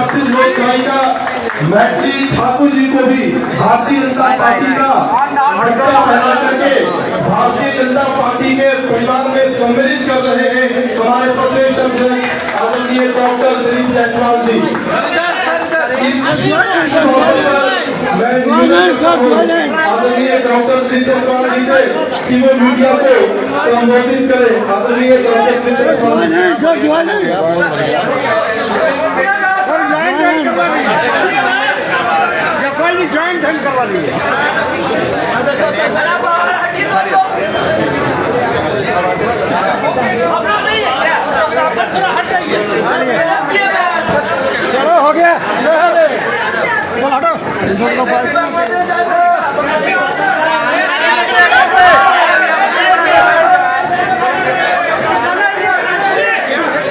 प्रसिद्ध लोक गायिका मैथिली ठाकुर जी को भी भारतीय जनता पार्टी का झंडा फहरा करके भारतीय जनता पार्टी के परिवार में सम्मिलित कर रहे हैं हमारे प्रदेश अध्यक्ष आदरणीय डॉक्टर दिलीप जायसवाल जी। इस अवसर पर मैं आदरणीय डॉक्टर दिलीप जायसवाल जी से कि वो मीडिया को संबोधित करें। आदरणीय doctor Dilip Jaiswal joint hand करवा लीजिए। चलो हो गया, चलो हटो।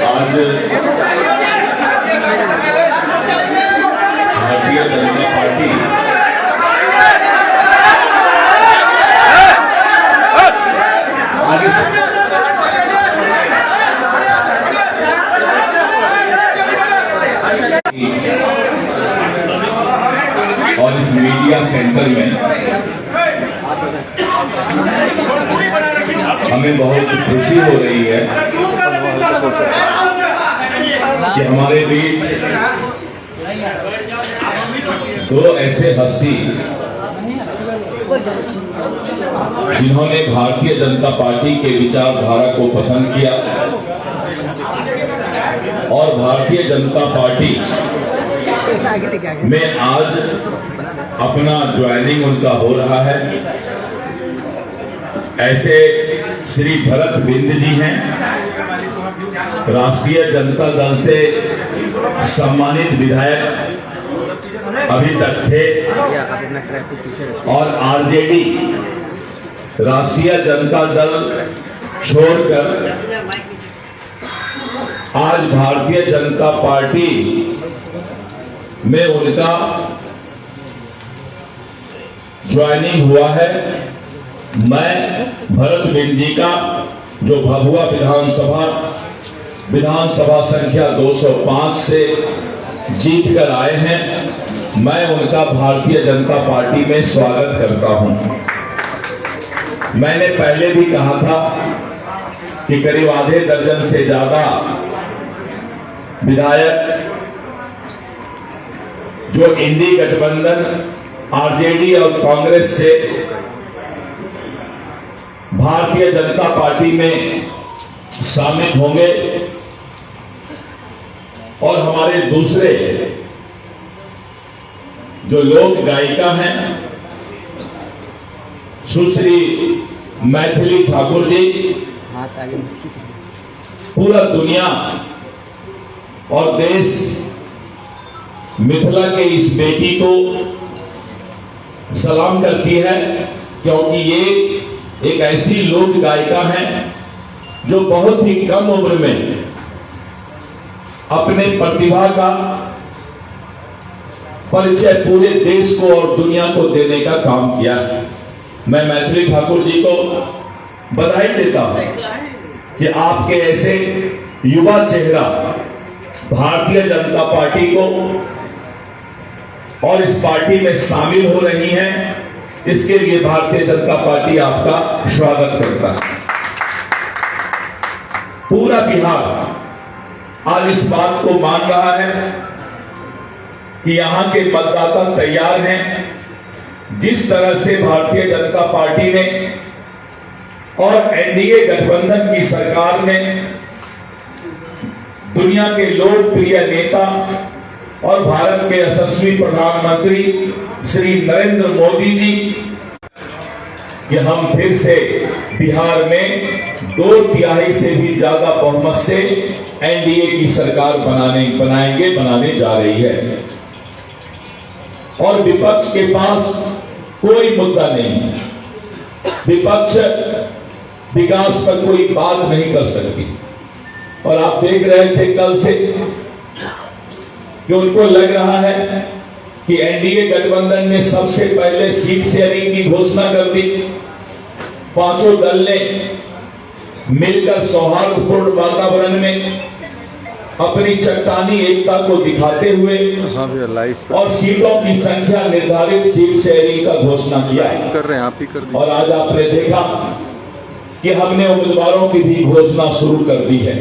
आज भारतीय जनता पार्टी और इस मीडिया सेंटर में हमें बहुत खुशी हो रही है कि हमारे बीच दो ऐसे हस्ती जिन्होंने भारतीय जनता पार्टी के विचारधारा को पसंद किया और भारतीय जनता पार्टी में आज अपना ज्वाइनिंग उनका हो रहा है। ऐसे श्री भरत बिंद जी हैं, राष्ट्रीय जनता दल से सम्मानित विधायक अभी तक थे और आरजेडी राष्ट्रीय जनता दल छोड़कर आज भारतीय जनता पार्टी में उनका ज्वाइनिंग हुआ है। मैं भरत बिंद जी का जो भभुआ विधानसभा संख्या 205 से जीत कर आए हैं, मैं उनका भारतीय जनता पार्टी में स्वागत करता हूं। मैंने पहले भी कहा था कि करीब आधे दर्जन से ज्यादा विधायक जो इंडी गठबंधन आरजेडी और कांग्रेस से भारतीय जनता पार्टी में शामिल होंगे और हमारे दूसरे जो लोक गायिका हैं सुश्री मैथिली ठाकुर जी, पूरा दुनिया और देश मिथिला के इस बेटी को सलाम करती है, क्योंकि ये एक ऐसी लोक गायिका है जो बहुत ही कम उम्र में अपने प्रतिभा का परिचय पूरे देश को और दुनिया को देने का काम किया। मैं मैथिली ठाकुर जी को बधाई देता हूं कि आपके ऐसे युवा चेहरा भारतीय जनता पार्टी को और इस पार्टी में शामिल हो रही हैं। इसके लिए भारतीय जनता पार्टी आपका स्वागत करता है। पूरा बिहार आज इस बात को मान रहा है कि यहां के मतदाता तैयार हैं। जिस तरह से भारतीय जनता पार्टी ने और एनडीए गठबंधन की सरकार ने दुनिया के लोकप्रिय नेता और भारत के यशस्वी प्रधानमंत्री श्री नरेंद्र मोदी जी कि हम फिर से बिहार में 2/3 से भी ज्यादा बहुमत से एनडीए की सरकार बनाने जा रही है। और विपक्ष के पास कोई मुद्दा नहीं, विपक्ष विकास पर कोई बात नहीं कर सकती। और आप देख रहे थे कल से कि उनको लग रहा है कि एनडीए गठबंधन ने सबसे पहले सीट शेयरिंग की घोषणा कर दी। पांचों दल ने मिलकर सौहार्दपूर्ण वातावरण में अपनी चट्टानी एकता को दिखाते हुए हाँ भैया लाइव और सीटों की संख्या निर्धारित सीट शेयरिंग का घोषणा किया है। कर रहे हैं, आप ही कर दीजिए। और आज आपने देखा कि हमने उम्मीदवारों की भी घोषणा शुरू कर दी है।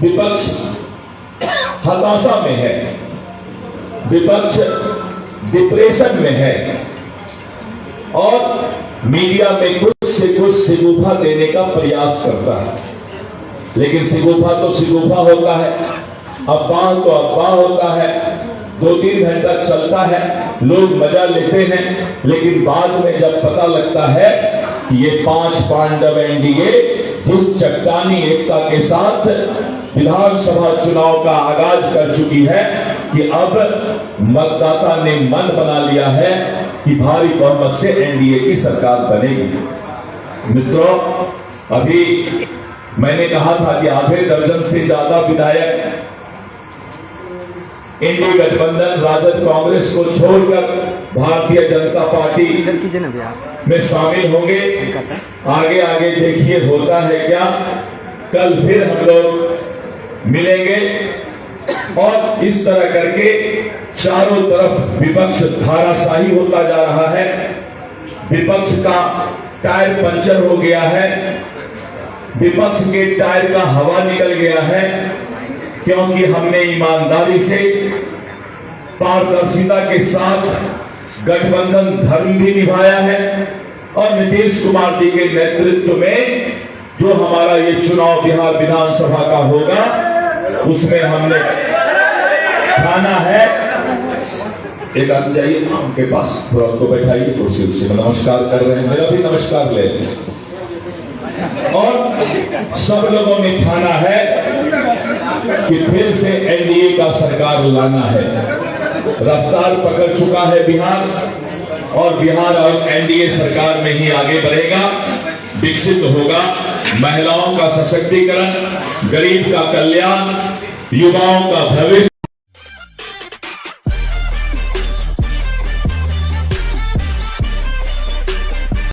विपक्ष हताशा में है, विपक्ष डिप्रेशन में है और मीडिया में कुछ से कुछ सिगुफा देने का प्रयास करता है, लेकिन सिगुफा तो सिगुफा होता है, अफवाह तो अफवाह होता है, 2-3 घंटा चलता है, लोग मजा लेते हैं, लेकिन बाद में जब पता लगता है कि ये 5 पांडव एनडीए जिस चट्टानी एकता के साथ विधानसभा चुनाव का आगाज कर चुकी है कि अब मतदाता ने मन बना लिया है कि भारी बहुमत से एनडीए की सरकार बनेगी। मित्रों, अभी मैंने कहा था कि आधे दर्जन से ज्यादा विधायक इंडी गठबंधन राजद कांग्रेस को छोड़कर भारतीय जनता पार्टी में शामिल होंगे। आगे आगे देखिए होता है क्या। कल फिर हम लोग मिलेंगे और इस तरह करके चारों तरफ विपक्ष धाराशाही होता जा रहा है। विपक्ष का टायर पंचर हो गया है, विपक्ष के टायर का हवा निकल गया है, क्योंकि हमने ईमानदारी से पारदर्शिता के साथ गठबंधन धर्म भी निभाया है और नीतीश कुमार जी के नेतृत्व में जो हमारा ये चुनाव बिहार विधानसभा का होगा उसमें हमने ठाना है। एक आदमी जाइए उनके पास, थोड़ा उनको बैठाइए कुर्सी से, नमस्कार कर रहे हैं, मेरा भी नमस्कार ले। और सब लोगों ने ठाना है कि फिर से एनडीए का सरकार लाना है। रफ्तार पकड़ चुका है बिहार और बिहार और एनडीए सरकार में ही आगे बढ़ेगा, विकसित होगा। महिलाओं का सशक्तिकरण, गरीब का कल्याण, युवाओं का भविष्य